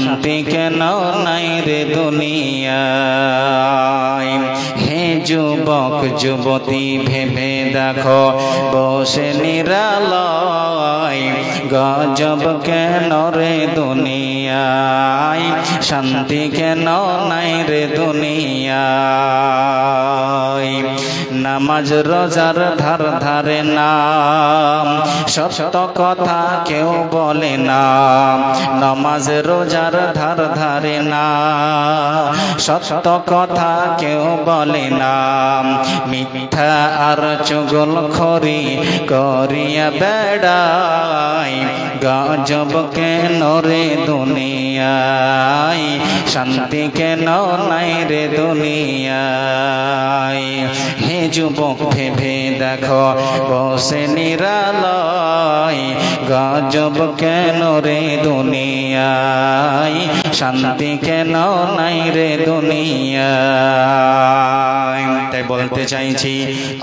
শান্তি কেন নাই রে দুনিয়ায়। হে যুবক যুবতী ভেবে দেখো বসে নিরালয়, গজব কেন রে দুনিয়ায়, শান্তি কেন নাই রে দুনিয়ায়। নামাজ রোজার ধার ধারে না, সত্য কথা কেউ বলে না। নামাজ রোজার ধার ধারে না, সত্য কথা কেউ বলে না। মিথ্যা আর চুগলখড়ি করিয়া বেড়ায়, গজব কেন রে দুনিয়ায়, শান্তি কেন নাই রে দুনিয়ায়। হে যুবক ভেবে দেখো বসে নিরালয়, গজব কেন রে দুনিয়ায়, শান্তি কেন নাই রে দুনিয়ায়। তাই বলতে চাইছি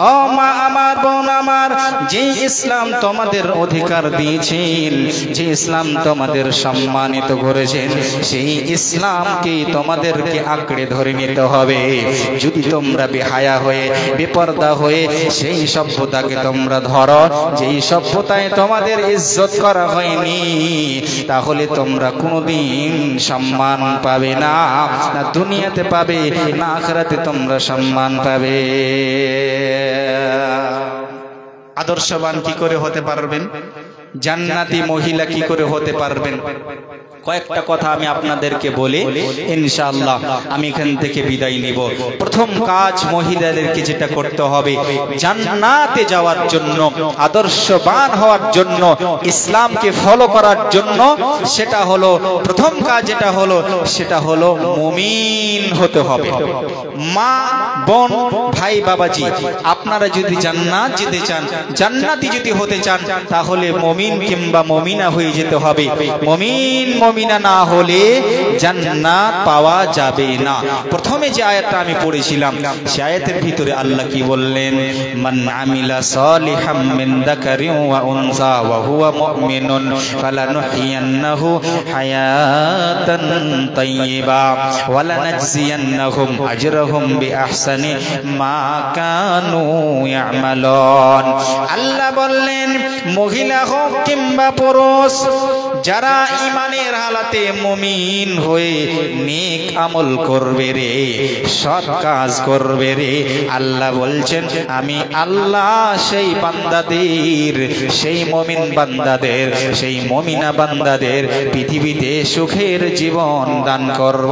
ও মা আমার, বোন আমার, যে ইসলাম তোমাদের অধিকার দিয়েছেন, যে ইসলাম তোমাদের সম্মানিত করেছেন, সেই ইসলামকে তোমাদেরকে আঁকড়ে ধরে নিতে হবে। যদি তোমরা বেহায়া হয়ে বেপরদা হয়ে সেই সভ্যতাকে তোমরা ধরো, যেই সভ্যতায় তোমাদের ইজ্জত করা হয়নি, তাহলে তোমরা কোনোদিন সম্মান পাবে না, না দুনিয়াতে পাবে না আখিরাতে তোমরা সম্মান পাবে। আদর্শবান কি করে হতে পারবেন? জান্নাতি মহিলা কি করে হতে পারবেন? কয়েকটা কথা আমি আপনাদেরকে বলে ইনশাআল্লাহ আমি এখান থেকে বিদায় নিব। প্রথম কাজ মহিলাদেরকে যেটা করতে হবে জান্নাতে যাওয়ার জন্য, আদর্শবান হওয়ার জন্য, ইসলামকে ফলো করার জন্য, সেটা হলো প্রথম কাজ যেটা হলো সেটা হলো মুমিন হতে হবে। মা বোন ভাই বাবাজি, আপনারা যদি জান্নাত যেতে চান, জান্নাতি যদি হতে চান, তাহলে মুমিন কিংবা মুমিনা হয়ে যেতে হবে। মুমিন মুমিনা না হলে জান্নাত পাওয়া যাবে না। প্রথমে যে আয়াতটা আমি পড়েছিলাম, সেই আয়াতের ভিতরে আল্লাহ কি বললেন? মান আমিলা সালিহাম মিন যাকারিন ওয়া উনসা ওয়া হুয়া মুমিনুন ফালানুহইয়ান্নাহু হায়াতান তাইয়্যিবা ওয়া লানাজজিয়ান্নাহুম আজরাহুম বিআহসানি মা কানু ইয়ামালুন। আল্লাহ বললেন মহিলা হোক কিংবা পুরুষ, যারা ঈমানের হালাতে মুমিন হয়ে নেক আমল করবে রে, সৎ কাজ করবে রে, আল্লাহ বলছেন আমি আল্লাহ সেই বান্দাদের, সেই মুমিন বান্দাদের, সেই মুমিনা বান্দাদের পৃথিবীতে সুখের জীবন দান করব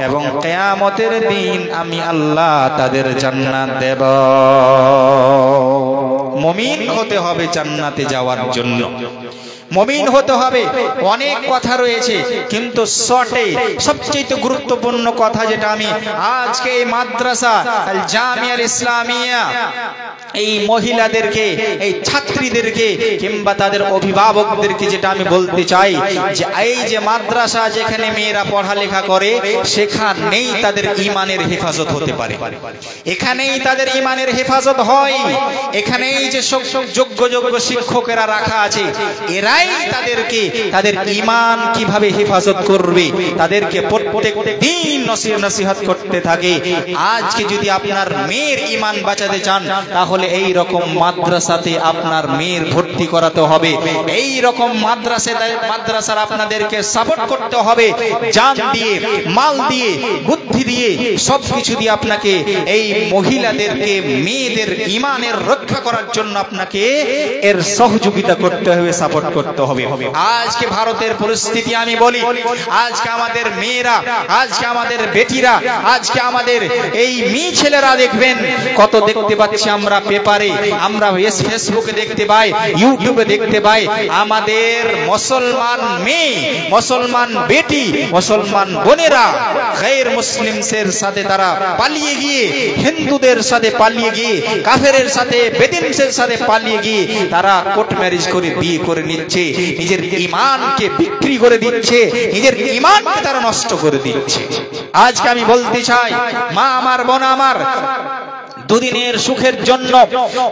এবং কিয়ামতের দিন আমি আল্লাহ তাদের জান্নাত দেব। মুমিন হতে হবে জান্নাতে যাওয়ার জন্য, মুমিন হতে হবে। অনেক কথা রয়েছে, কিন্তু শর্টে সবচেয়ে গুরুত্বপূর্ণ কথা যেটা আমি আজকে এই মাদ্রাসা আল জামিয়া আল ইসলামিয়া এই মহিলাদেরকে, এই ছাত্রীদেরকে কিংবা তাদের অভিভাবকদেরকে যেটা আমি বলতে চাই, যে এই যে মাদ্রাসা যেখানে মেয়েরা পড়ালেখা করে, সেখানেই তাদের ঈমানের হেফাজত হতে পারে, এখানেই তাদের ঈমানের হেফাজত হয়, এখানেই যে যোগ্য যোগ্য শিক্ষকেরা রাখা আছে, এরাই তাদেরকে তাদের ঈমান কিভাবে হেফাজত করবে তাদেরকে প্রত্যেক দিন নসিহত করতে থাকে। আজকে যদি আপনার মেয়ের ঈমান বাঁচাতে চান, তাহলে এই রকম মাদ্রাসাতে আপনার মেয়ের ভর্তি করাতে হবে, এই রকম মাদ্রাসার আপনাদেরকে সাপোর্ট করতে হবে, জান দিয়ে, মাল দিয়ে, বুদ্ধি দিয়ে, সবকিছু দিয়ে আপনাকে এই মহিলাদেরকে, মেয়েদের ঈমানের রক্ষা করার জন্য আপনাকে এর সহযোগিতা করতে হবে, সাপোর্ট করতে হবে। আজকে ভারতের পরিস্থিতি আমি বলি, আজকে আমাদের মেয়েরা, আজকে আমাদের বেটিরা, আজকে আমাদের এই মেয়ে ছেলেরা দেখবেন কত দেখতে পাচ্ছি আমরা পেপারে, আমরা ফেসবুকে দেখতে পাই, ইউটিউবে দেখতে পাই, আমাদের মুসলমান মেয়ে, মুসলমান বেটি, মুসলমান বোনেরা গায়র মুসলিমদের সাথে তারা পালিয়ে গিয়ে, হিন্দুদের সাথে পালিয়ে গিয়ে, কাফেরের সাথে, বেদিনদের সাথে পালিয়ে গিয়ে তারা কোর্ট ম্যারেজ করে বিয়ে করে নিচ্ছে, নিজের ঈমানকে বিক্রি করে দিচ্ছে, নিজের ঈমানকে তারা নষ্ট করে দিচ্ছে। আজকে আমি বলতে চাই মা আমার, বোন আমার, দুদিনের সুখের জন্য,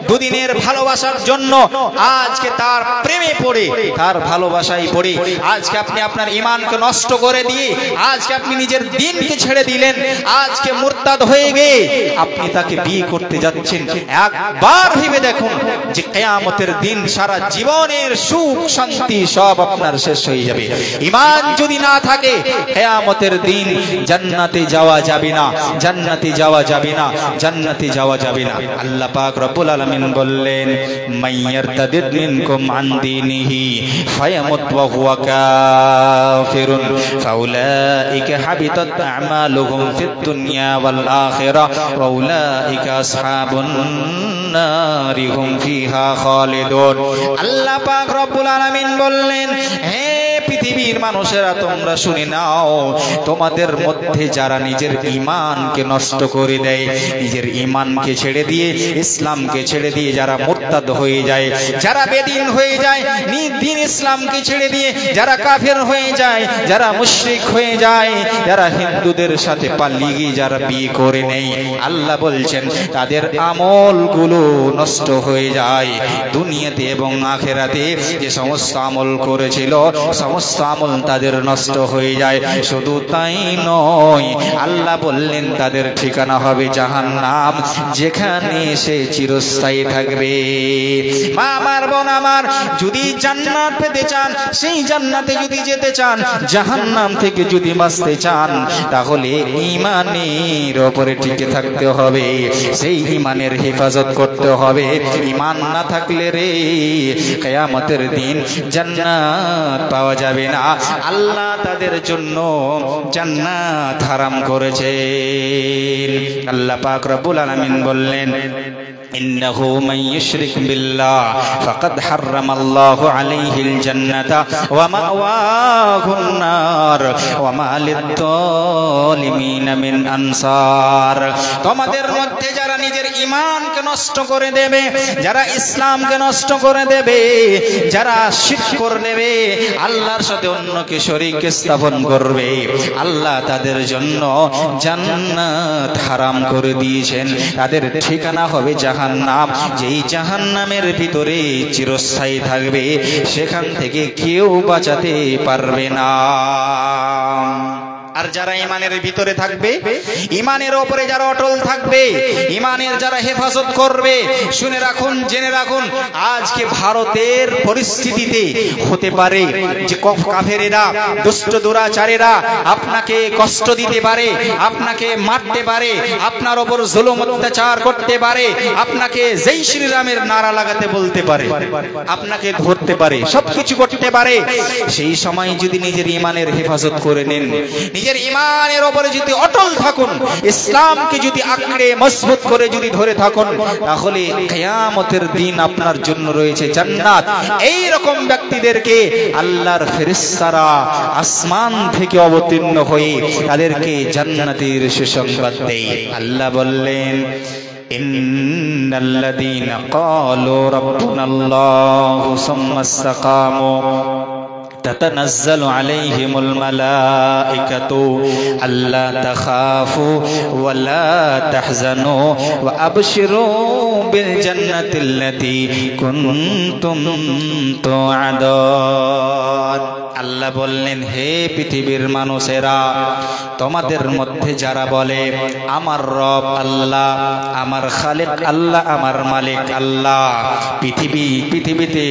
দুদিনের ভালোবাসার জন্য আজকে তার প্রেমে পড়ে, তার ভালোবাসায় পড়ে আজকে আপনি আপনার ঈমানকে নষ্ট করে দিয়ে আজকে আপনি নিজের দ্বীনকে ছেড়ে দিলেন, আজকে মুরতাদ হয়ে গিয়ে আপনি তাকে বিয়ে করতে যাচ্ছেন। একবার ভেবে দেখুন যে কিয়ামতের দিন সারা জীবনের সুখ শান্তি সব আপনার শেষ হয়ে যাবে। ঈমান যদি না থাকে কিয়ামতের দিন জান্নাতে যাওয়া যাবে না, জান্নাতে যাওয়া যাবে না, জান্নাতে যাওয়া যাবে না। আল্লাহ পাক রব্বুল আলামিন বললেন, মাইয়ারতাদিদ মিনকুম আন দীনিহি ফায়ামুত ওয়া হুয়া কাফিরুন ফাউলাইকা হাবিতাত আমালুহুম ফিদ দুনিয়া ওয়াল আখিরাহ ওয়া উলাইকা আসহাবুন নারি হুম ফিহা খালিদুন। আল্লাহ পাক রব্বুল আলামিন বললেন, হে পৃথিবীর মানুষেরা তোমরা শুনে নাও, তোমাদের মধ্যে যারা নিজের ঈমানকে নষ্ট করে দেয়, নিজের ঈমানকে ছেড়ে দিয়ে ইসলামকে ছেড়ে দিয়ে যারা মুরতাদ হয়ে যায়, যারা বেদিন হয়ে যায়, দ্বীন ইসলামকে ছেড়ে দিয়ে যারা কাফের হয়ে যায়, যারা মুশরিক হয়ে যায়, যারা হিন্দুদের সাথে পালিয়ে গিয়ে যারা বিয়ে করে নেয়, আল্লাহ বলছেন তাদের আমলগুলো নষ্ট হয়ে যায়। দুনিয়াতে এবং আখিরাতে যে সমস্ত আমল করেছিল সমস্ত আমল তাদের নষ্ট হয়ে যায়। শুধু তাই নয়, আল্লাহ বললেন তাদের ঠিকানা হবে জাহান্নাম, যেখানে সে চিরস্থায়ী থাকবে। মা আমার, বোন আমার, যদি জান্নাত পেতে চান, সেই জান্নাতে যদি যেতে চান, জাহান্নাম থেকে যদি বাঁচতে চান, তাহলে ঈমানের উপরে টিকে থাকতে হবে, সেই ঈমানের হেফাজত করতে হবে। ঈমান না থাকলে রে কিয়ামতের দিন জান্নাত পাওয়া যাবে না। আল্লাহ তাদের জন্য জান্নাত হারাম করেছেন। আল্লাহ পাক রব্বুল আলামিন বললেন, ইন্নাহু মান ইউশরিক বিল্লাহ ফাকাদ হারামাল্লাহু আলাইহিল জান্নাতা ওয়া মাওয়াহুন নার ওয়া মা লিয-যালিমিনা মিন আনসার। তোমাদের মধ্যে যারা নিজের ঈমানকে নষ্ট করে দেবে, যারা ইসলামকে নষ্ট করে দেবে, যারা শিরক করে দেবে, আল্লাহর সাথে অন্যকে শরীক স্থাপন করবে, আল্লাহ তাদের জন্য জান্নাত হারাম করে দিয়েছেন। তাদের ঠিকানা হবে জাহান্নাম, যেই জাহান্নামের ভিতরে চিরস্থায়ী থাকবে, সেখান থেকে কেউ বাঁচাতে পারবে না। আর যারা ঈমানের ভিতরে থাকবে, ঈমানের উপরে যারা অটল থাকবে, ঈমানের যারা হেফাজত করবে, শুনে রাখুন, জেনে রাখুন, আজকে ভারতের পরিস্থিতিতে হতে পারে যে কাফেরেরা, দুষ্ট দুরাচারেরা আপনাকে কষ্ট দিতে পারে, আপনাকে মারতে পারে, আপনার উপর জুলুম অত্যাচার করতে পারে, আপনাকে জয় শ্রীরামের নারা লাগাতে বলতে পারে, আপনাকে ধরতে পারে, সবকিছু করতে পারে। সেই সময় যদি নিজের ঈমানের হেফাজত করে নেন, নিজের ঈমানের উপরে যদি অটল থাকুন, ইসলামকে যদি আঁকড়ে মজবুত করে যদি ধরে থাকুন, তাহলে কিয়ামতের দিন আপনার জন্য রয়েছে জান্নাত। এই রকম ব্যক্তিদেরকে আল্লাহর ফেরেশতারা আসমান থেকে অবতীর্ণ হয়ে তাদেরকে জান্নাতের সুসংবাদ দেয়। আল্লাহ বললেন, ইন্নাল্লাযীনা ক্বালু রাব্বুনাল্লাহু সুম্মা ইসতাকামু تتنزل عليهم الملائكة ألا تخافوا ولا تحزنوا وأبشروا بالجنة التي كنتم توعدون। আল্লাহ বললেন, হে পৃথিবীর মানুষেরা, তোমাদের মধ্যে যারা বলে আমার রব আল্লাহ, আমার খালিক আল্লাহ, আমার মালিক আল্লাহ, পৃথিবীতে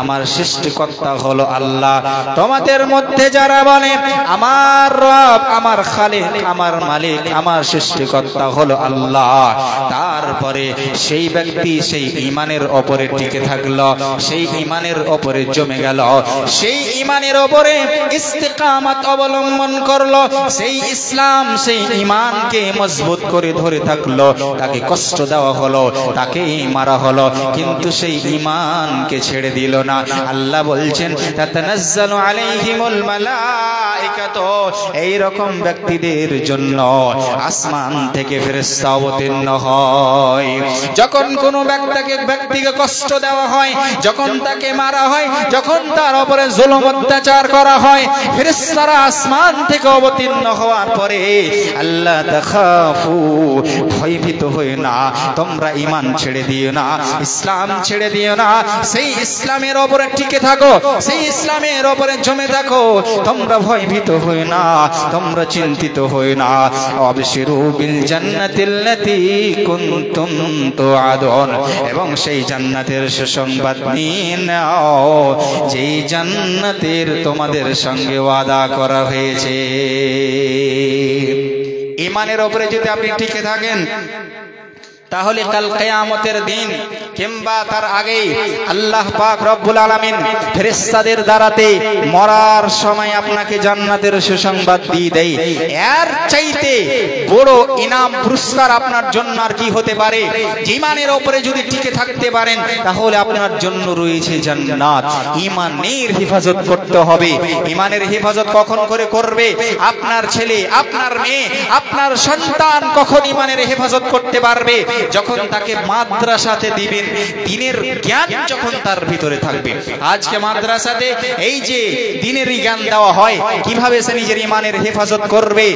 আমার সৃষ্টিকর্তা হলো আল্লাহ, তোমাদের মধ্যে যারা বলে আমার রব, আমার খালিক, আমার মালিক, আমার সৃষ্টিকর্তা হলো আল্লাহ, তারপরে সেই ব্যক্তি সেই ঈমানের উপরে টিকে থাকলো, সেই ঈমানের উপরে জমে গেল, সেই ঈমানের উপরে ইস্তিকামত অবলম্বন করলো, সেই ইসলাম সেই ঈমানকে মজবুত করে ধরে থাকলো, তাকে কষ্ট দেওয়া হলো, তাকে মারা হলো, কিন্তু সেই ঈমানকে ছেড়ে দিল না। আল্লাহ বলছেন, তাতানাজ্জালু আলাইহিমুল মালাইকাতু, এই রকম ব্যক্তিদের জন্য আসমান থেকে ফেরেশতা অবতীর্ণ হয়। যখন কোনো ব্যক্তিকে কষ্ট দেওয়া হয়, যখন তাকে মারা হয়, যখন তার উপরে জুলুম অত্যাচার প্রচার করা হয়, ফেরেশতারা আসমান থেকে অবতীর্ণ হওয়ার পরে আল্লাহ তাখাফু, ভয়ভীত হয়ে না, তোমরা ঈমান ছেড়ে দিও না, ইসলাম ছেড়ে দিও না, সেই ইসলামের উপরে টিকে থাকো, সেই ইসলামের উপরে জমে থাকো, তোমরা ভয়ভীত হয়ে না, তোমরা চিন্তিত হয়ে না। আবশিরু বিল জান্নাতিল্লাতী কুনতুম তুআদুন, এবং সেই জান্নাতের সুসংবাদ নিয়ে নাও যেই জান্নাতের তোমাদের সঙ্গে ওয়াদা করা হয়েছে। ঈমানের উপরে যদি আপনি টিকে থাকেন তাহলে কাল কিয়ামতের দিন কিংবা তার আগে আল্লাহ পাক রব্বুল আলামিন ফেরেশতাদের দ্বারাতে মরার সময় আপনাকে জান্নাতের সুসংবাদ দিয়ে দেয়। এর চাইতে বড় ইনাম পুরস্কার আপনার জন্য আর কি হতে পারে? ঈমানের উপরে যদি টিকে থাকতে পারেন তাহলে আপনার জন্য রয়েছে জান্নাত। ঈমানের হেফাজত করতে হবে। ঈমানের হেফাজত কখন করে করবে? আপনার ছেলে, আপনার মেয়ে, আপনার সন্তান কখন ঈমানের হেফাজত করতে পারবে? যখন তাকে মাদ্রাসাতে দিবেন, দ্বীনের জ্ঞান যখন তার ভিতরে থাকবে। আজকে মাদ্রাসাতে এই যে দ্বীনের জ্ঞান দেওয়া হয়, কিভাবে সে নিজের ঈমানের হেফাজত করবে।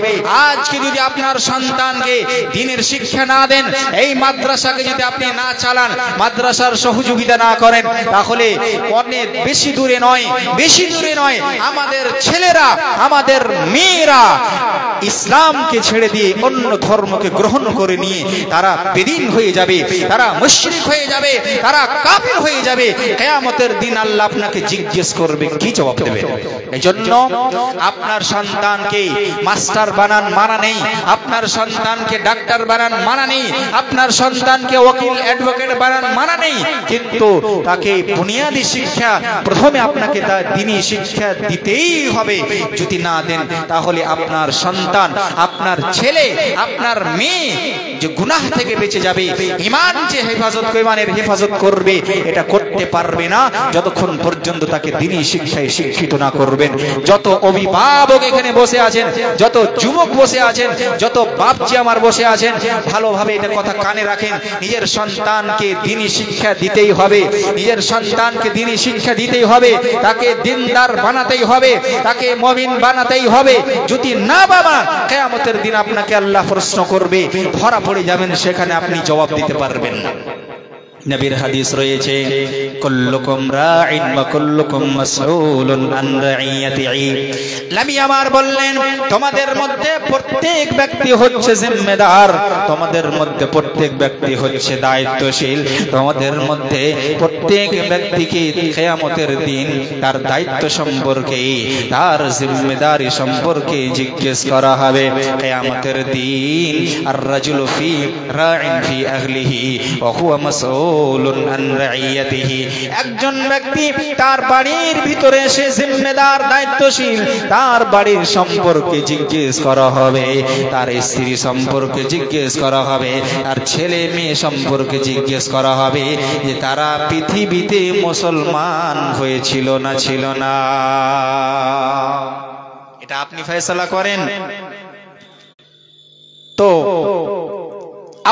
আজকে যদি আপনার সন্তানকে দ্বীনের শিক্ষা না দেন, এই মাদ্রাসাকে যদি আপনি না চালান, মাদ্রাসার সহযোগিতা না করেন, তাহলে অনেক বেশি দূরে নয়, বেশি দূরে নয়, আমাদের ছেলেরা, আমাদের মেয়েরা ইসলামকে ছেড়ে দিয়ে অন্য ধর্মকে গ্রহণ করে নিয়ে তারা বেদিন হয়ে যাবে, তারা মুশরিক হয়ে যাবে, তারা কাফির হয়ে যাবে। কিয়ামতের দিন আল্লাহ আপনাকে জিজ্ঞেস করবে, কি জবাব দেবে? এজন্য আপনার সন্তানকে মাস্টার বানান মানা নেই, আপনার সন্তানকে ডাক্তার বানান মানা নেই, আপনার সন্তানকে ওকিল অ্যাডভোকেট বানান মানা নেই, কিন্তু তাকে বুনিয়াদী শিক্ষা প্রথমে আপনাকে তার দ্বীনি শিক্ষা দিতেই হবে। যদি না দেন তাহলে আপনার সন্তান, আপনার ছেলে, আপনার মেয়ে যে গুনাহ থেকে বেঁচে যাবে, ঈমান যে হেফাজত, ঈমানের হেফাজত করবে, এটা করতে পারবে না যতক্ষণ পর্যন্ত তাকে দ্বীনি শিক্ষায় শিক্ষিত না করবেন। যত অভিভাবক এখানে বসে আছেন, যত যুবক বসে আছেন, যত বাপজি আমার বসে আছেন, ভালোভাবে এটা কথা কানে রাখেন। নিজের সন্তানকে দ্বীনি শিক্ষা দিতেই হবে, নিজের সন্তানকে দ্বীনি শিক্ষা দিতেই হবে, তাকে দিনদার বানাতেই হবে, তাকে মুমিন বানাতেই হবে। যদি না বাবা, কিয়ামতের দিন আপনাকে আল্লাহ প্রশ্ন করবে, ধরা পড়ে যাবেন, সেখানে আপনি জবাব দিতে পারবেন না। নবীর হাদিস রয়েছে, কুল্লুকুম রাঈন ওয়া কুল্লুকুম মাসউলুন আন রাইয়াতিহি। নবী আমার বললেন, তোমাদের মধ্যে প্রত্যেক ব্যক্তি হচ্ছে জিম্মেদার, তোমাদের মধ্যে প্রত্যেক ব্যক্তি হচ্ছে দায়িত্বশীল, তোমাদের মধ্যে প্রত্যেক ব্যক্তিকে কিয়ামতের দিন তার দায়িত্ব সম্পর্কে, তার জিম্মেদারি সম্পর্কে জিজ্ঞেস করা হবে। কিয়ামতের দিন আর রাজুলু ফি রাঈন ফি আহলিহি ওয়া হুয়া মাসউল একজন ব্যক্তি তার বাড়ির ভিতরে সে জিম্মেদার দায়িত্বশীল, তার বাড়ির সম্পর্কে জিজ্ঞেস করা হবে, তার স্ত্রী সম্পর্কে জিজ্ঞেস করা হবে, তার ছেলে মেয়ে সম্পর্কে জিজ্ঞেস করা হবে যে তারা পৃথিবীতে মুসলমান হয়েছিল না ছিল না। এটা আপনি ফয়সালা করেন। তো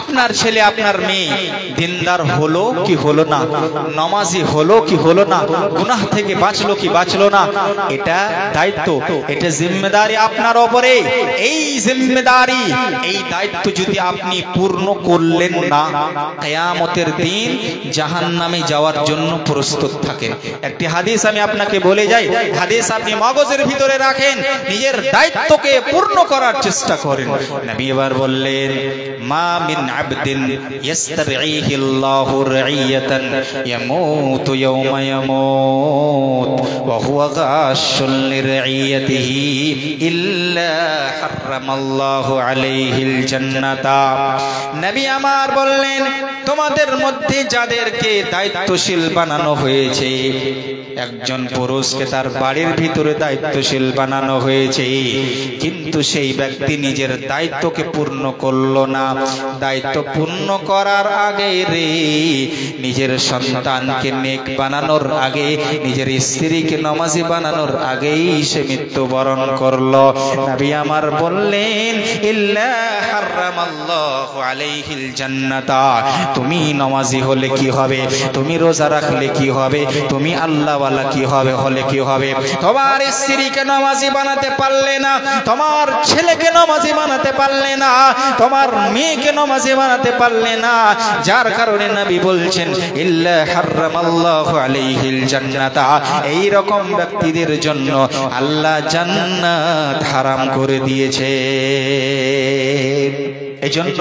আপনার ছেলে, আপনার মেয়ে দিনদার হলো কি হলো না, নামাজি হলো কি হলো না, গুনাহ থেকে বাঁচলো কি বাঁচলো না, এটা দায়িত্ব, এটা জিম্মেদারি আপনার উপরে। এই জিম্মেদারি, এই দায়িত্ব যদি আপনি পূর্ণ করলেন না, কিয়ামতের দিন জাহান্নামে যাওয়ার জন্য প্রস্তুত থাকেন। একটি হাদিস আমি আপনাকে বলে যাই, হাদিস আপনি মগজের ভিতরে রাখেন, নিজের দায়িত্বকে পূর্ণ করার চেষ্টা করেন। নবী এবার বললেন, মা মিন আবদিন ইস্তারঈহি আল্লাহু রাইয়াতান ইয়ামুতু ইয়াওমা ইয়ামুত ওয়া হুয়া গাশুন লিরাইয়াতিহি ইল্লা হারামাল্লাহু আলাইহিল জান্নাতা। নবী আমার বললেন, তোমাদের মধ্যে যাদেরকে দায়িত্বশীল বানানো হয়েছে, একজন পুরুষকে তার বাড়ির ভিতরে দায়িত্বশীল বানানো হয়েছে, কিন্তু সেই ব্যক্তি নিজের দায়িত্বকে পূর্ণ করলো না। দায়িত্ব পূর্ণ করার আগে রে, নিজের সন্তানকে নেক বানানোর আগে, নিজের স্ত্রীকে নামাজি বানানোর আগেই সে মৃত্যুবরণ করলো। নবী আমার বললেন, ইল্লা হারামাল্লাহু আলাইহিল জান্নাতা। তুমি নামাজি হলে কি হবে, তুমি রোজা রাখলে কি হবে, তুমি আল্লাহ বলা কি হবে, হলে কি হবে? তোমার স্ত্রীকে নামাজি বানাতে পারলে না, তোমার ছেলেকে নামাজি বানাতে পারলে না, তোমার মেয়েকে নামাজি বানাতে পারলে না, যার কারণে নবী বলছেন ইল্লা হারামাল্লাহু আলাইহিল জান্নাতা, এই রকম ব্যক্তিদের জন্য আল্লাহ জান্নাত হারাম করে দিয়েছে। এজন্য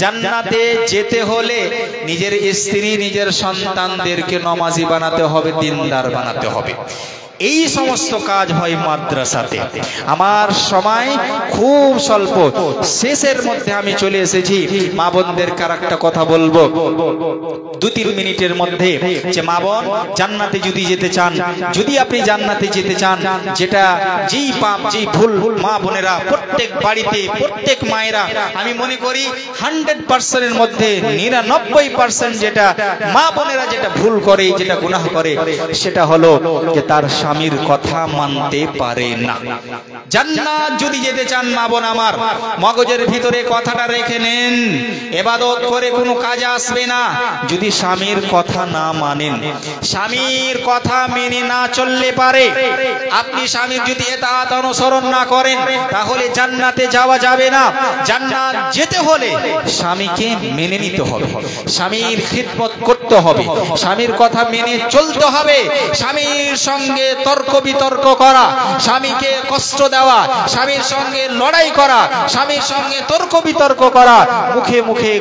জান্নাতে যেতে হলে নিজের স্ত্রী, নিজের সন্তানদেরকে নামাজি বানাতে হবে, দিনদার বানাতে হবে। এই সমস্ত কাজ হয় মাদ্রাসাতে। আমার সময় খুব স্বল্প, শেষের মধ্যে আমি চলে এসেছি। মা বোনদের কার একটা কথা বলবো 2-3 মিনিটের মধ্যে, যে মা বোন জান্নাতে যদি যেতে চান, যদি আপনি জান্নাতে যেতে চান, যেটা যেই পাপ যেই ভুল মা বোনেরা প্রত্যেক বাড়িতে, প্রত্যেক মায়েরা, আমি মনে করি 100% এর মধ্যে 99% যেটা মা বোনেরা যেটা ভুল করে, যেটা গুনাহ করে, সেটা হলো যে তার স্বামীর কথা মানতে পারে না। জান্নাত যদি যেতে চান মা বোন আমার, মগজের ভিতরে কথাটা রেখে নেন, ইবাদত করে কোনো কাজে আসবে না যদি স্বামীর কথা না মানেন। স্বামীর কথা মেনে না চললে পারে, আপনি স্বামীর যদি ইতাআত অনুসরণ না করেন, তাহলে জান্নাতে যাওয়া যাবে না। জান্নাত যেতে হলে স্বামীকে মেনে নিতে হবে, স্বামীর খিদমত করতে হবে, স্বামীর কথা মেনে চলতে হবে। স্বামীর সঙ্গে তর্ক বিতর্ক করা, স্বামীকে কষ্ট দেওয়া, স্বামীর সঙ্গে লড়াই করা, স্বামীর সঙ্গে তর্ক বিতর্ক করা, মুখে মুখে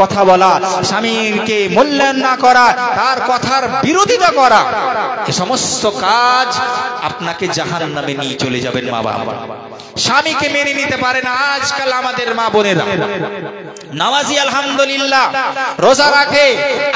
কথা বলা, স্বামীকে মূল্যায়ন না করা, তার কথার বিরোধিতা করা, এই সমস্ত কাজ আপনাকে জাহান্নামে নিয়ে চলে যাবেন মা বাবা। স্বামীকে মেনে নিতে পারে না। আজকাল আমাদের মা বোনেরা নামাজি আলহামদুলিল্লাহ, রোজা রাখে,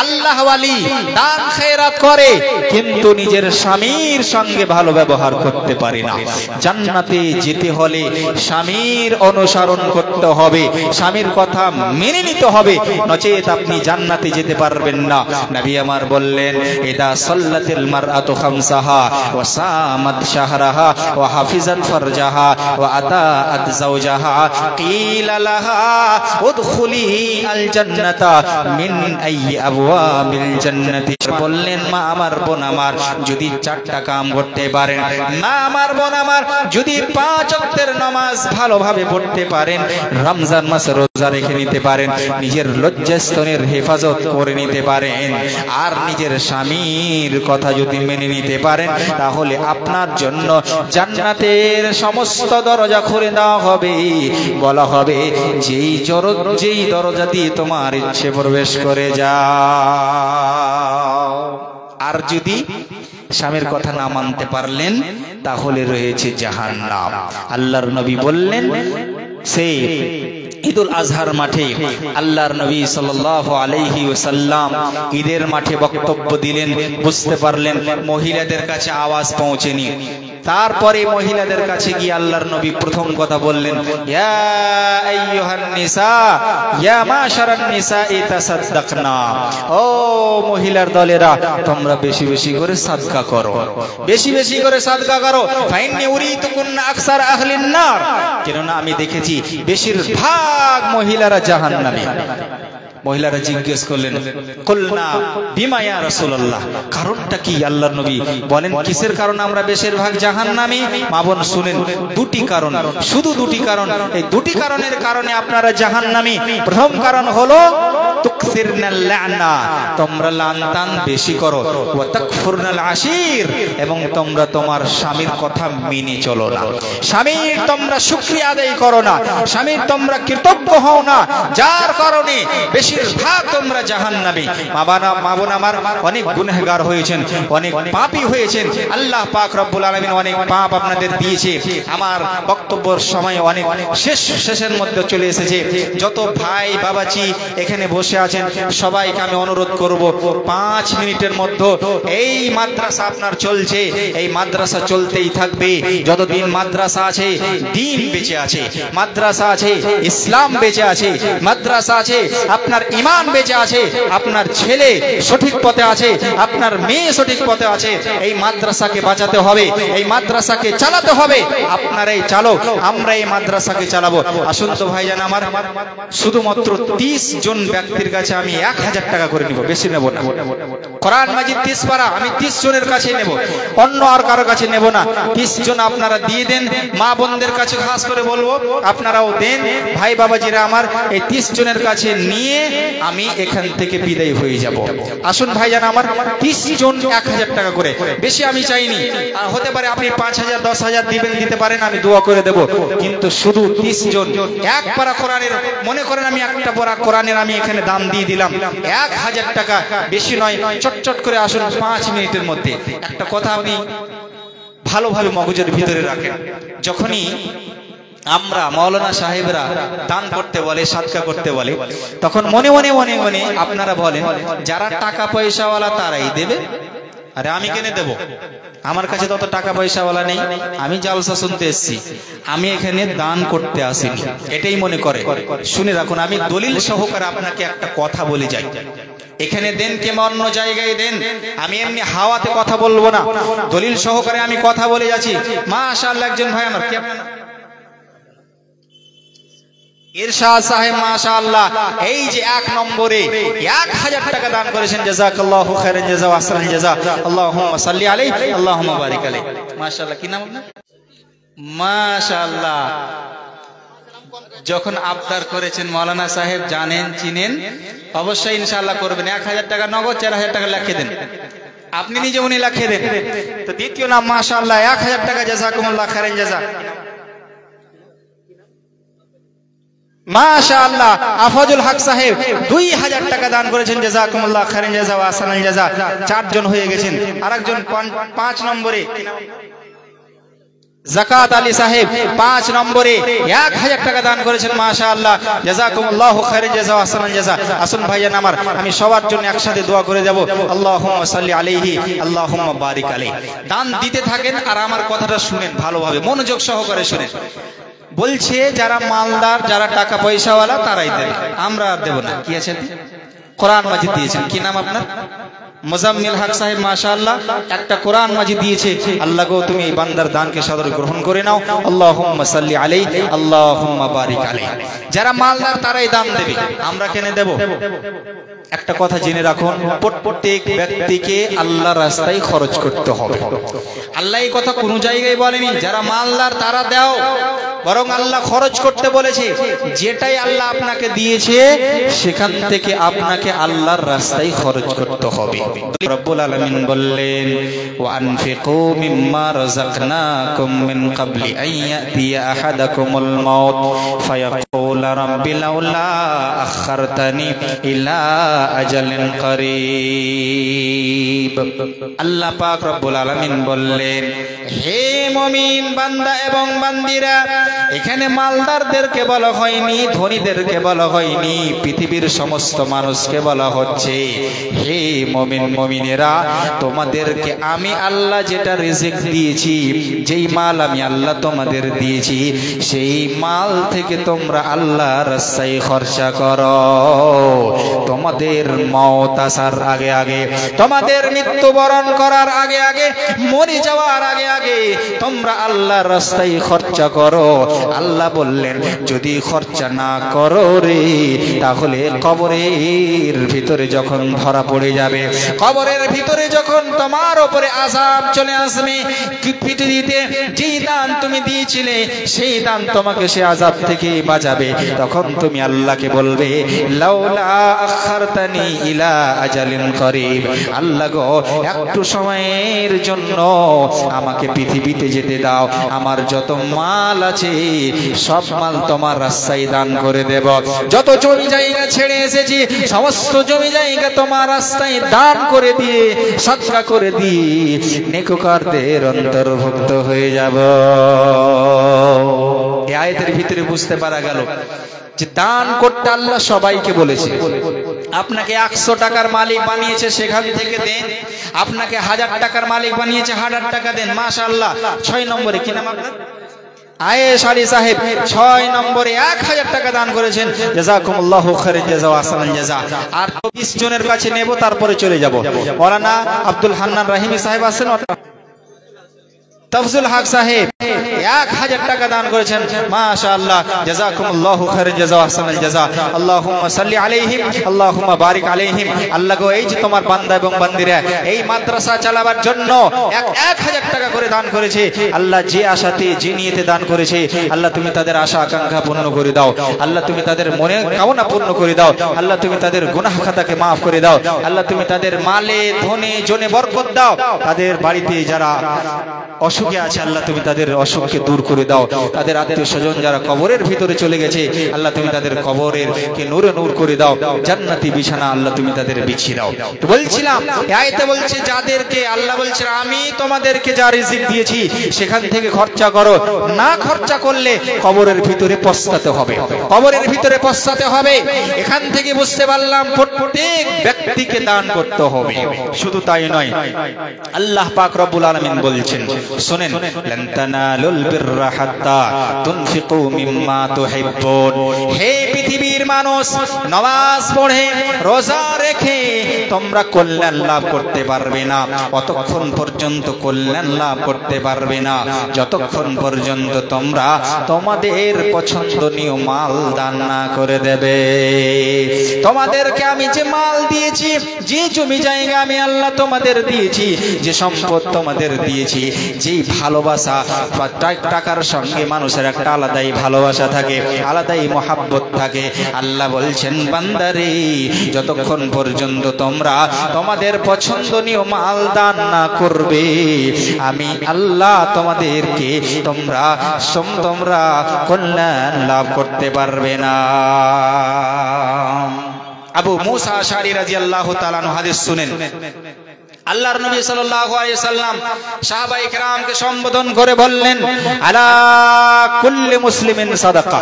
আল্লাহ ওয়ালি, দান খেরাত করে, কিন্তু নিজের স্বামীর সঙ্গে ভালো ব্যবহার করতে পারে না। জান্নাতে যেতে হলে স্বামীর অনুসরণ করতে হবে, স্বামীর কথা মেনে নিতে হবে, নচেত আপনি জান্নাতে যেতে পারবেন না। নবী আমার বললেন ইদা সাল্লাতিল মারআতু খামসাহা ওয়া সামাত শাহরাহা ওয়া হাফিজাত ফারজাহা ওয়া আতাআত যাওজাহা কিলা লাহা উদখুলি আল জান্নাতা মিন আইয়ি আবওয়াবিল জান্নাতি। বললেন মা আমার, বোন আমার, যদি 4টা কাম করতে পারেন, মা আমার, বোন আমার, যদি 5 ওয়াক্তের নামাজ ভালোভাবে পড়তে পারেন, রমজান মাসে রোজা রেখে নিতে পারেন, নিজের লজ্জাস্থানের হেফাজত করে নিতে পারেন, আর নিজের স্বামীর কথা যদি মেনে নিতে পারেন, তাহলে আপনার জন্য জান্নাতের সমস্ত দরজা খুলে দেওয়া হবে। বলা হবে যেই দরজা দিয়ে তোমার ইচ্ছে প্রবেশ করে যাও। আর যদি স্বামীর কথা না মানতে পারলেন, তাহলে রয়েছে জাহান্নাম। আল্লাহর নবী বললেন, সে ঈদুল আজহার মাঠে আল্লাহর নবী সাল্লাল্লাহু আলাইহি ওয়াসাল্লাম ঈদের মাঠে বক্তব্য দিলেন, বুঝতে পারলেন মহিলাদের কাছে আওয়াজ পৌঁছেনি। তারপরে মহিলাদের কাছে গিয়ে আল্লাহর নবী প্রথম কথা বললেন, ইয়া আইয়ুহান নিসা ইয়া মাশারান নিসাই তাসাদদাকনা, ও মহিলার দলেরা, তোমরা বেশি বেশি করে সাদকা করো, বেশি বেশি করে সাদকা করো। ফাইন্নী উরিতুকুন্না আকসার আহলিন নার, কেননা আমি দেখেছি বেশিরভাগ মহিলারা জাহান্নামী। মহিলারা জিজ্ঞেস করলেন, কুলনা বিমা ইয়া রাসূলুল্লাহ, কারণটা কি আল্লাহর নবী বলেন, কিসের কারণে আমরা বেশিরভাগ জাহান্নামী? মা বোন শুনেন, 2টি কারণ, শুধু 2টি কারণ। এই 2টি কারণের কারণে আপনারা জাহান্নামী। প্রথম কারণ হলো তুকসিরনাল লা'না, তোমরা লানতান বেশি করো, ওয়া তাকফুরনাল আশির, এবং তোমরা তোমার স্বামীর কথা মেনে চলো না, স্বামীর তোমরা শুকরিয়া আদায় করো না, স্বামীর তোমরা কৃতজ্ঞ হও না, যার কারণে বেশিরভাগ তোমরা জাহান্নামী। মা বোন আমার, অনেক গুনাহগার হয়েছেন, অনেক পাপী হয়েছেন, আল্লাহ পাক রব্বুল আলামিন অনেক পাপ আপনাদের দিয়েছে। আমার বক্তব্যের সময় অনেক শেষের মধ্যে চলে এসেছে। যত ভাই বাবাজি এখানে বসে আছেন, সবাইকে আমি অনুরোধ করব 5 মিনিটের মধ্যে, এই মাদ্রাসা আপনার চলছে, এই মাদ্রাসা চলতেই থাকবে। যতদিন মাদ্রাসা আছে দ্বীন বেঁচে আছে, মাদ্রাসা আছে ইসলাম বেঁচে আছে, মাদ্রাসা আছে আপনার ঈমান বেঁচে আছে, আপনার ছেলে সঠিক পথে আছে, আপনার মেয়ে সঠিক পথে আছে। এই মাদ্রাসাকে বাঁচাতে হবে, এই মাদ্রাসাকে চালাতে হবে। আপনারাই চালক, আমরা এই মাদ্রাসাকে চালাবো। আসুন তো ভাইজান আমার, শুধুমাত্র 30 জন ব্যক্তির ব্যক্তির কাছে আমি 1000 টাকা করে নিব, বেশি নেব না। কোরআন মাজিদ 30 পারা আমি 30 জনের কাছে নেব, অন্য আর কারো কাছে নেব না। 30 জন আপনারা দিয়ে দেন। মা বোনদের কাছে খাস করে বলবো আপনারাও দেন। ভাই বাবাজিরা আমার, এই 30 জনের কাছে নিয়ে আমি এখান থেকে বিদায় হয়ে যাব। আসুন ভাইজান আমার, 30 জন 1000 টাকা করে, বেশি আমি চাইনি। হতে পারে আপনি 5000 10,000 দিবেন, দিতে পারেন, আমি দোয়া করে দেব। কিন্তু শুধু 30 জন এক পারা কোরআনের, মনে করেন আমি একটা পারা কোরআনের আমি এখানে দাম দিয়ে দিলাম 1000 টাকা, বেশি নয়। চটচট করে আসুন 5 মিনিটের মধ্যে। একটা কথা আপনি ভালোভাবে মগজের ভিতরে রাখেন, যখনই আমরা মাওলানা সাহেবরা দান করতে বলে, সাদকা করতে বলে, তখন মনে মনে মনে মনে আপনারা বলেন যারা টাকা পয়সাওয়ালা তারাই দেবে। আরে আমি কেন দেব? আমার কাছে তত টাকা পয়সাওয়ালা নেই, আমি জালসা শুনতে এসেছি, আমি এখানে দান করতে আসিনি, এটাই মনে করে। শুনে রাখুন, আমি দলিল সহকারে আপনাকে একটা কথা বলে যাই। এখানে দেন কিংবা অন্য জায়গায় দেন, আমি এমনি হাওয়াতে কথা বলবো না, দলিল সহকারে আমি কথা বলে যাচ্ছি। মাশাআল্লাহ, একজন ভাই আমার ইরশাদ সাহেব মাশাআল্লাহ, এই যে 1 নম্বরে 1000 টাকা দান করেছেন, জাযাকাল্লাহু খাইরান জাযা ওয়া আহসানাল জাযা, আল্লাহুম্মা সাল্লি আলাইহি আল্লাহুম্মা বারিক আলাইহি। মাশাআল্লাহ, কি নাম আপনার? মাশাআল্লাহ, যখন আবদার করেছেন মাওলানা সাহেব জানেন চিনেন, অবশ্যই ইনশাআল্লাহ করবেন। 1000 টাকা নগদ, 4000 টাকা লিখে দেন, আপনি নিজে উনি লিখে দেন। তো দ্বিতীয় নাম মাশাআল্লাহ 1000 টাকা, জাযাকুমুল্লাহ খাইরান জাযা। মাশাআল্লাহ, আফাজুল হক সাহেব 2000 টাকা দান করেছেন, জাযাকুমুল্লাহ খাইরান জাযা ওয়া আহসানাল জাযা। 4 জন হয়ে গেছেন। আরেকজন 5 নম্বরে যাকাত আলী সাহেব 5 নম্বরে 1000 টাকা দান করেছেন, মাশাআল্লাহ, জাযাকুমুল্লাহু খাইরান জাযা ওয়া আহসানাল জাযা। আসুন ভাইজান আমার, আমি সবার জন্য একসাথে দোয়া করে যাব, আল্লাহুম্মা সাল্লি আলাইহি আল্লাহুম্মা বারিক আলাইহি। দান দিতে থাকেন আর আমার কথাটা শুনেন ভালোভাবে, মনোযোগ সহকারে শুনেন। বলছে যারা মালদার, যারা টাকা পয়সাওয়ালা তারাই দেবে, আমরা আর দেব না। কি আছে? কোরআন মাজিদ দিয়েছেন, কি নাম আপনার? মুজাম্মিল হক সাহেব মাশাআল্লাহ, একটা কোরআন মাজিদ দিয়েছে। আল্লাহ গো, তুমি এই বান্দার দানকে সাদরে গ্রহণ করে নাও, আল্লাহুম্মা সাল্লি আলাইহি আল্লাহুম্মা বারিক আলাইহি। যারা মালদার তারাই দান দেবে, আমরা কেন দেব? একটা কথা জেনে রাখুন, প্রত্যেক ব্যক্তিকে আল্লাহর রাস্তায় খরচ করতে হবে। আল্লাহ এই কথা কোনো জায়গায় বলেনি যারা মালদার তারা দাও, বরং আল্লাহ খরচ করতে বলেছে। যেটাই আল্লাহ আপনাকে দিয়েছে সেখান থেকে আপনাকে আল্লাহর রাস্তায় খরচ করতে হবে। রব্বুল আলামিন বললেন, ওয়া আনফিকু মিম্মা রাযাকনাকুম মিন ক্বাবলি আন ইয়াতিয়া আহাদাকুমুল মাউত ফায়াকুলা রাব্বি লাউলা আখারতানি ইলা আজালিন করিব। আল্লাহ পাক রব্বুল আলামিন বললেন, হে মুমিন বান্দা এবং বান্দিরা, এখানে মালদারদেরকে বলা হয়নি, ধনীদেরকে বলা হয়নি, পৃথিবীর সমস্ত মানুষকে বলা হচ্ছে, হে মুমিন মুমিনেরা, তোমাদেরকে আমি আল্লাহ যেটা রিজিক দিয়েছি, যেই মাল আমি আল্লাহ তোমাদের দিয়েছি, সেই মাল থেকে তোমরা আল্লাহর রাস্তায় খরচা করো। তোমাদের মওত আসার আগে আগে, তোমাদের মৃত্যুবরণ করার আগে আগে, মরে যাওয়ার আগে আগে তোমরা আল্লাহর রাস্তায় খরচা করো। আল্লাহ বললেন, যদি খরচা না করো রে, তাহলে কবরের ভিতরে যখন ধরা পড়ে যাবে, কবরের ভিতরে যখন তোমার উপরে আযাব চলে আসবে, পৃথিবীতে যেই দান তুমি দিয়েছিলে সেই দান তোমাকে সে আযাব থেকে বাঁচাবে, তখন তুমি আল্লাহকে বলবে, লাউলা আখারতানি ইলা আজালিন করিব, আল্লাহ গো, একটু সময়ের জন্য আমাকে পৃথিবীতে যেতে দাও, আমার যত মাল আছে সব মাল তোমার রাস্তায় দান করে দেব। যত জমি জায়গা ছেড়ে এসেছি সমস্ত জমি জায়গা তোমার রাস্তায় দান করে দিয়ে, সদকা করে দিয়ে নেককারদের অন্তর্ভুক্ত হয়ে যাব। এই আয়াতের ভিতরে বুঝতে পারা গেল যে দান করতে আল্লাহ সবাইকে বলেছে। আপনাকে 100 টাকার মালিক বানিয়েছে, সেখান থেকে দেন। আপনাকে 1000 টাকার মালিক বানিয়েছে, 1000 টাকা দেন। মাশাআল্লাহ। 6 নম্বরে কি নাম আপনার? আয়েশ আলী সাহেব 6 নম্বরে 1000 টাকা দান করেছেন, জাযাকুমুল্লাহু খাইরান জাযা ওয়া আহসানাল জাযা। আর 20 জনের কাছে নেব, তারপরে চলে যাব। মাওলানা আব্দুল হান্নান রাহিমি সাহেব আছেন? তফজুল হক সাহেব 1000 টাকা দান করেছেন, মাশাআল্লাহ, জাযাকুমুল্লাহু খাইরান জাযা ওয়া আহসানাল জাযা। আল্লাহুম্মা সাল্লি আলাইহিম, আল্লাহুম্মা বারিক আলাইহিম। আল্লাহ গো, এই যে তোমার বান্দা এবং বান্দিরা এই মাদ্রাসা চালাবার জন্য 1000 টাকা করে দান করেছে, আল্লাহ যে আশাতে যে নিয়তে দান করেছে, আল্লাহ তুমি তাদের আশা আকাঙ্ক্ষা পূর্ণ করে দাও, আল্লাহ তুমি তাদের মনের কামনা পূর্ণ করে দাও, আল্লাহ তুমি তাদের গুনাহ খাতাকে maaf করে দাও, আল্লাহ তুমি তাদের মালে ধনে জনে বরকত দাও, তাদের বাড়িতে যারা অসুখে আছে আল্লাহ তুমি তাদের অসুখকে দূর করে দাও, তাদের আত্মীয় স্বজন যারা কবরের ভিতরে চলে গেছে আল্লাহ তুমি তাদের কবরের কে নূরে নূর করে দাও, জান্নাতি বিছানা আল্লাহ তুমি তাদের বিছিয়ে দাও। তো বলছিলাম আয়াতে বলছে যাদেরকে আল্লাহ বলছে আমি তোমাদেরকে যা রিজিক দিয়েছি সেখান থেকে খরচা করো, না খরচা করলে কবরের ভিতরে পস্তাতে হবে, কবরের ভিতরে পস্তাতে হবে। এখান থেকে বুঝতে পারলাম প্রত্যেক ব্যক্তিকে দান করতে হবে। শুধু তাই নয়, আল্লাহ পাক রব্বুল আলামিন বলছেন, শুনেন, লান তানালুল বিররা হাত্তা তুনফিকু মিম্মা তুহিব্বুন। হে পৃথিবীর মানুষ, নামাজ পড়ে রোজা রেখে তোমরা কল্যাণ লাভ করতে পারবে না অতক্ষণ পর্যন্ত, কল্যাণ লাভ করতে পারবে না যতক্ষণ পর্যন্ত তোমরা তোমাদের পছন্দনীয় মাল দান না করে দেবে। তোমাদেরকে আমি যে মাল দিয়েছি, যে জমি জায়গা আমি আল্লাহ তোমাদের দিয়েছি, যে সম্পদ তোমাদের দিয়েছি, যে ভালোবাসা, টাকার সঙ্গে মানুষের একটা আলাদাই ভালোবাসা থাকে, আলাদাই মহাব্বত থাকে। আল্লাহ বলছেন বান্দারে, যতক্ষণ পর্যন্ত তোমরা তোমাদের পছন্দনীয় মাল দান না করবে আমি আল্লাহ তোমাদেরকে তোমরা কল্যাণ লাভ করতে পারবে না। আবু মুসা আশআরী রাদিয়াল্লাহু তাআলা আনহু হাদিস শুনেন, আল্লাহর নবী সাল্লাল্লাহু আলাইহি সাল্লাম সাহাবায়ে কেরামকে সম্বোধন করে বললেন, আলা কুল্লি মুসলিমিন সাদাকা।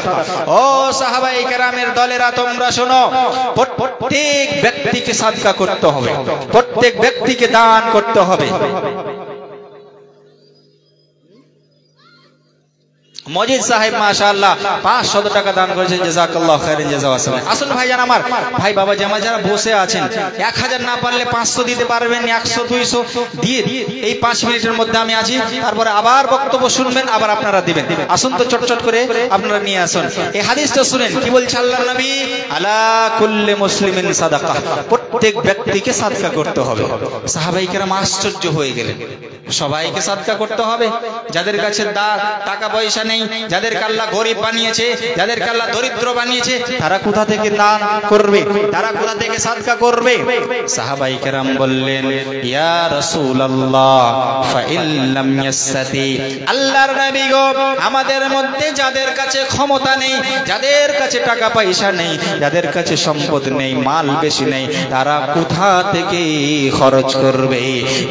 ও সাহাবায়ে কেরামের দলেরা তোমরা শোনো, প্রত্যেক ব্যক্তিকে সাদকা করতে হবে, প্রত্যেক ব্যক্তিকে দান করতে হবে। মজিদ সাহেব মাশাআল্লাহ 500 টাকা দান করেছেন, জাযাকাল্লাহু খাইরান জাযা ওয়া সালাম। আসুন ভাইজান আমার, ভাই বাবা জামা যারা বসে আছেন 1000 না পারলে 500 দিতে পারবেন, 100 200 দিয়ে এই 5 মিনিটের মধ্যে আমি আছি, তারপরে আবার বক্তব্য শুনবেন, আবার আপনারা দিবেন। আসুন তো চটচট করে আপনারা নিয়ে আসুন। এই হাদিসটা শুনেন কি বলছে আল্লাহর নবী, আলা কুল্লি মুসলিমিন সাদাকা। প্রত্যেক ব্যক্তিকে সাদকা করতে হবে। সাহাবায়ে কেরাম আশ্চর্য হয়ে গেলেন, সবাইকে সাদকা করতে হবে? যাদের কাছে টাকা পয়সা নেই, যাদেরকে আল্লাহ গরিব বানিয়েছে, যাদেরকে আল্লাহ দরিদ্র বানিয়েছে, তারা কোথা থেকে দান করবে, তারা কোথা থেকে সাদকা করবে? সাহাবায়ে কেরাম বললেন, ইয়া রাসূলুল্লাহ ফাইল লাম ইয়াসতি। আল্লাহর নবী গো, আমাদের মধ্যে যাদের কাছে ক্ষমতা নেই, যাদের কাছে টাকা পয়সা নেই, যাদের কাছে সম্পদ নেই, মাল বেশি নেই, তারা কোথা থেকে খরচ করবে?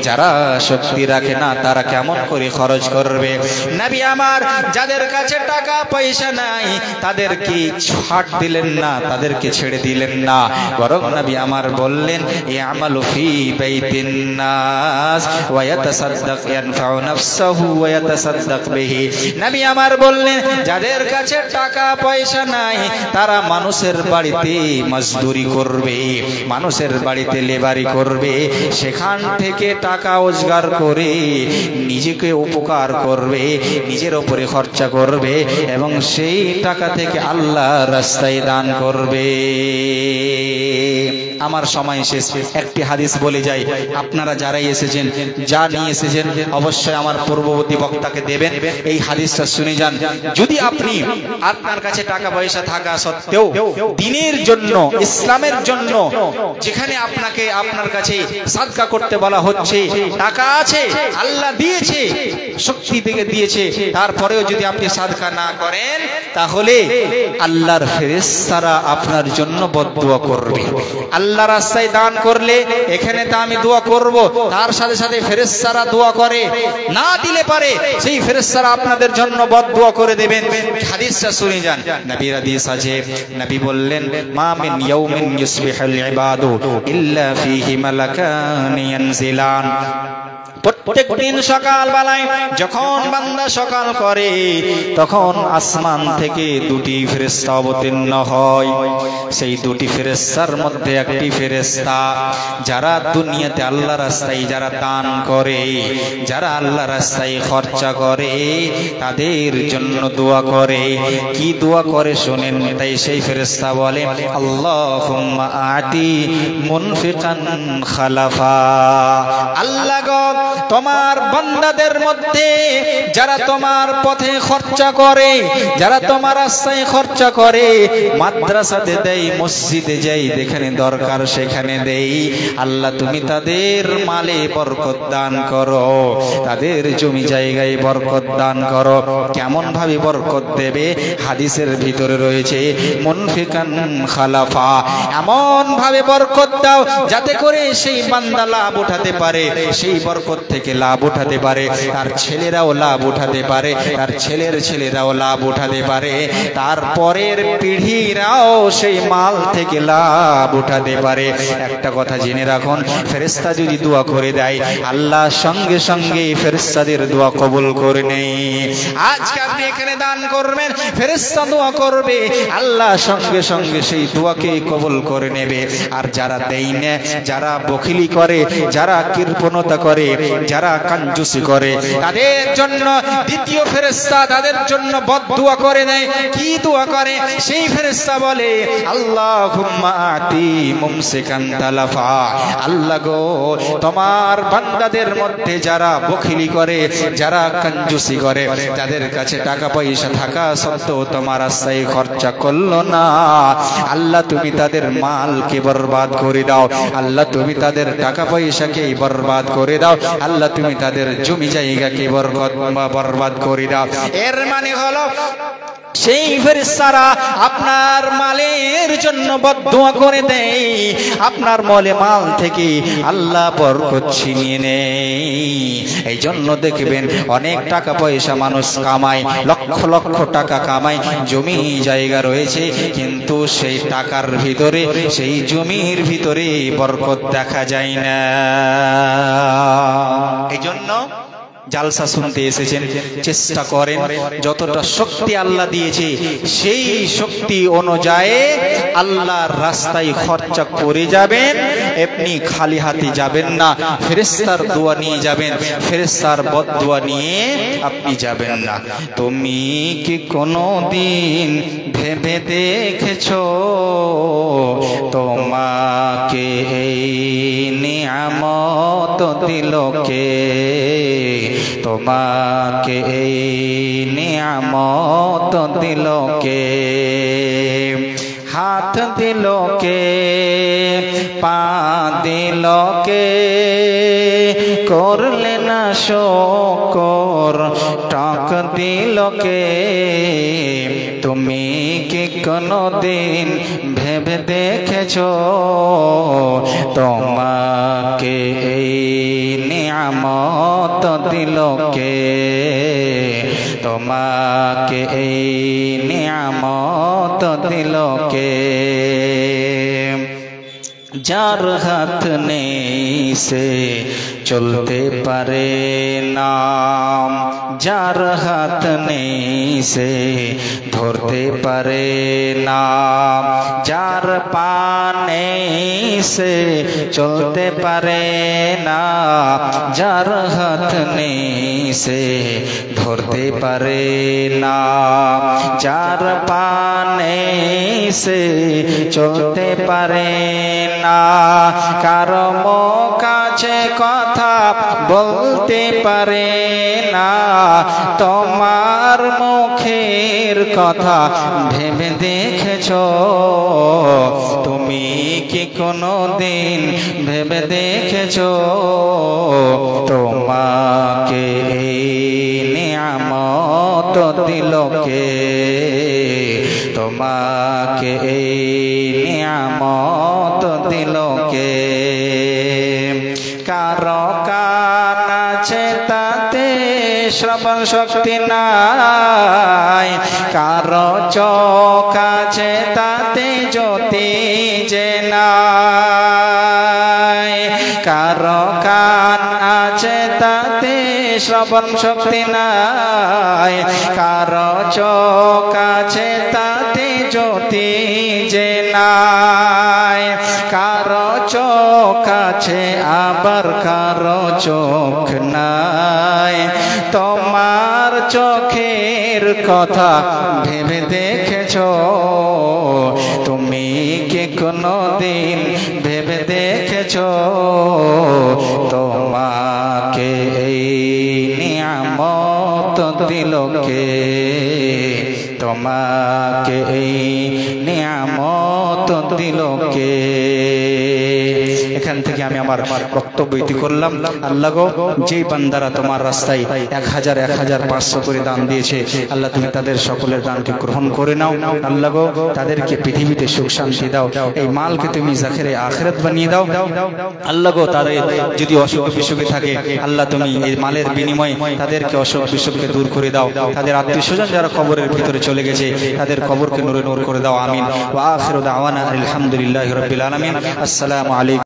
যারা শক্তি রাখে না তারা কেমন করে খরচ করবে? নবী আমার যাদের কাছে টাকা পয়সা নাই তাদেরকে ছাড় দিলেন না, তাদেরকে ছেড়ে দিলেন না, বরং নবী আমার বললেন, ইয়ামালু ফি বাইতিন নাস ওয়া ইয়াতাসাদ্দাক ইয়ানফাউ নাফসাহু ওয়া ইয়াতাসাদ্দাক বিহি। নবী আমার বললেন, যাদের কাছে টাকা পয়সা নাই তারা মানুষের বাড়িতে মজদুরি করবে, মানুষের বাড়িতে লেবারি করবে, সেখান থেকে টাকা রোজগার করে নিজেকে উপকার করবে, নিজের উপরে খরচা করবে এবং সেই টাকা থেকে আল্লাহর রাস্তায় দান করবে। আমার সময় শেষ, একটি হাদিস বলে যাই, আপনারা যারাই এসেছেন, যা নিয়ে এসেছেন অবশ্যই আমার পূর্ববর্তী বক্তাকে দেবেন, এই হাদিসটা শুনে যান। যদি আপনি আপনার কাছে টাকা পয়সা থাকা সত্ত্বেও দ্বীনের জন্য, ইসলামের জন্য, যেখানে আপনাকে আপনার কাছে সাদকা করতে বলা হচ্ছে, টাকা আছে, আল্লাহ দিয়েছে, শক্তি থেকে দিয়েছে, তারপরেও যদি আপনি সাদকা না করেন তাহলে আল্লাহর ফেরেশতারা আপনার জন্য বদদুয়া করবে। আল্লাহ রাস্তায় দান করলে এখানে তা আমি দোয়া করব, তার সাথে সাথে ফেরেশতারা দোয়া করে, না দিলে পারে সেই ফেরেশতারা আপনাদের জন্য বদদুয়া করে দেবেন। হাদিসটা শুনে যান, নবীর হাদিস আছে, নবী বললেন, মা মিন ইয়াউমিন ইউসবিহুল ইবাদু ইল্লা ফীহি মালাকান ইয়ানজিলান। প্রত্যেক দিন সকাল বেলায় যখন বান্দা সকাল করে তখন আসমান থেকে দুটি ফেরেশতা অবতীর্ণ হয়। সেই দুটি ফেরেশতার মধ্যে একটি ফেরেশতা যারা দুনিয়াতে আল্লাহর রাস্তায় যারা দান করে, যারা আল্লাহর রাস্তায় খরচা করে, তাদের জন্য দোয়া করে। কি দোয়া করে শুনেন। তাই সেই ফেরেশতা বলে, আল্লাহুম্মা আতি মুনফিকান খালাফা। আল্লাহ গো, তোমার বান্দাদের মধ্যে যারা তোমার পথে খরচা করে, যারা তোমার রাস্তায় খরচা করে, মাদ্রাসাতে দেয়, মসজিদে যাই, যেখানে দরকার সেখানে দেই, আল্লাহ তুমি তাদের মালে বরকত দান করো, তাদের জমি জায়গায় বরকত দান করো। কেমন ভাবে বরকত দেবে? হাদিসের ভিতরে রয়েছে মুনফিকান খালাফা, এমন ভাবে বরকত দাও যাতে করে সেই বান্দা লাভ উঠাতে পারে, সেই বরকত থেকে লাভ উঠাতে পারে, তার ছেলেরাও লাভ উঠাতে পারে, তার ছেলের ছেলেরাও লাভ উঠাতে পারে, তার পরের পিঢ়িরাও সেই মাল থেকে লাভ উঠাতে পারে। একটা কথা জেনে রাখুন, ফেরেশতা যদি দোয়া করে দেয়, আল্লাহ সঙ্গে সঙ্গে ফেরেশতাদের দোয়া কবুল করে নেই। আজকে আপনি এখানে দান করবেন, ফেরেশতা দোয়া করবে, আল্লাহ সঙ্গে সঙ্গে সেই দোয়াকে কবুল করে নেবে। আর যারা দেয় না, যারা বখিলি করে, যারা কৃপণতা করে, যারা কাঞ্জুসি করে, তাদের জন্য দ্বিতীয় ফেরেশতা তাদের জন্য বদদুয়া করে দেয়। কি দোয়া করে? সেই ফেরেশতা বলে, আল্লাহুম্মা আতি মুমসিকান তালাফা। আল্লাহ গো, তোমার বান্দাদের মধ্যে যারা বখিলি করে, যারা কাঞ্জুসি করে, তাদের কাছে টাকা পয়সা থাকা সত্ত্বেও তোমার রাস্তায় খরচা করলো না, আল্লাহ তুমি তাদের মালকে বরবাদ করে দাও, আল্লাহ তুমি তাদের টাকা পয়সাকে বরবাদ করে দাও, আল্লাহ তুমি তাদের জমি জায়গাকে বরবাদ করে দাও। এর মানে হলো সেই ফেরেশতারা আপনার মালের জন্য বদদুয়া করে দেয়, আপনার মাল থেকে আল্লাহ বরকত ছিনিয়ে নেয়। এই জন্য দেখবেন অনেক টাকা পয়সা মানুষ কামায়, লক্ষ লক্ষ টাকা কামায়, জমি জায়গা রয়েছে, কিন্তু সেই টাকার ভিতরে, সেই জমির ভিতরে বরকত দেখা যায় না। এই জন্য জালসা শুনতে এসেছেন, চেষ্টা করেন যতটা শক্তি আল্লাহ দিয়েছে সেই শক্তি অনুযায়ী আল্লাহর রাস্তায় খরচা করে যাবেন। আপনি খালি হাতে যাবেন না, ফেরেশতার দোয়া নিয়ে যাবেন, ফেরেশতার বদদুয়া নিয়ে আপনি যাবেন না। তুমি কি কোনোদিন ভেবে দেখেছো তোমাকে এই নিয়ামত দিল কে? তোমাকে এই নিয়ামত দিল কে? হাত দিল কে? পা দিল কে? করলে না শুকর টাক দিল কে? তুমি কি কোনোদিন ভেবে দেখেছো তোমাকে এই নিয়ামত দিল কে? তোমাকে এই নিয়ামত দিল কে? যার হাত নেই সে চলতে পারে না, যার হাত নেই সে ধরতে পারে না, যার পা নেই সে চলতে পারে না, যার হাত নেই সে ধরতে পারে না, যার পা নেই সে চলতে পারে না। কারো কাছে কথা বলতে পারে না, তোমার মুখের কথা ভেবে দেখেছো? তুমি কি কোনোদিন ভেবে দেখেছো তোমাকে এই নিয়ামত দিল কে? তোমাকে এই নিয়ামত দিল কে? কারো কান আছে তাতে শ্রবণ শক্তি নাই, কারো চোখ আছে তাতে জ্যোতি যে নাই, কারো কান আছে তা শ্রবণ শক্তি নাই, কারো চোখ আছে তাতে জ্যোতি যে নাই, কারো চোখ আছে আবার কারো চোখ নাই। তোমার চোখের কথা ভেবে দেখেছো? তুমি কি কোনদিন ভেবে দেখেছো তোমাকে এই নিয়ামত দিল কে? তোমাকে এই নিয়ামত দিল কে? এখান থেকে আমি আমার বক্তব্য ইতি করলাম। আল্লাহ গো, যেই বান্দারা তোমার রাস্তায় 1000-1500 করে দান দিয়েছে, আল্লাহ তুমি তাদের সকলের দানকে গ্রহণ করে নাও। আল্লাহ গো, তাদেরকে পৃথিবীতে সুখ শান্তি দাও, এই মালকে তুমি জাখেরে আখিরাত বানিয়ে দাও। আল্লাহ গো, তাদের যদি অসুখ বিসুখে থাকে, আল্লাহ তুমি এই মালের বিনিময়ে তাদেরকে অসুখ বিসুখকে দূর করে দাও। তাদের আত্মীয় স্বজন যারা কবরের ভিতরে চলে গেছে, তাদের কবরকে নূরে নূর করে দাও। আমিন। ওয়া আখিরু দাওয়ানা আলহামদুলিল্লাহি রাব্বিল আলামিন। আসসালামু আলাইকুম।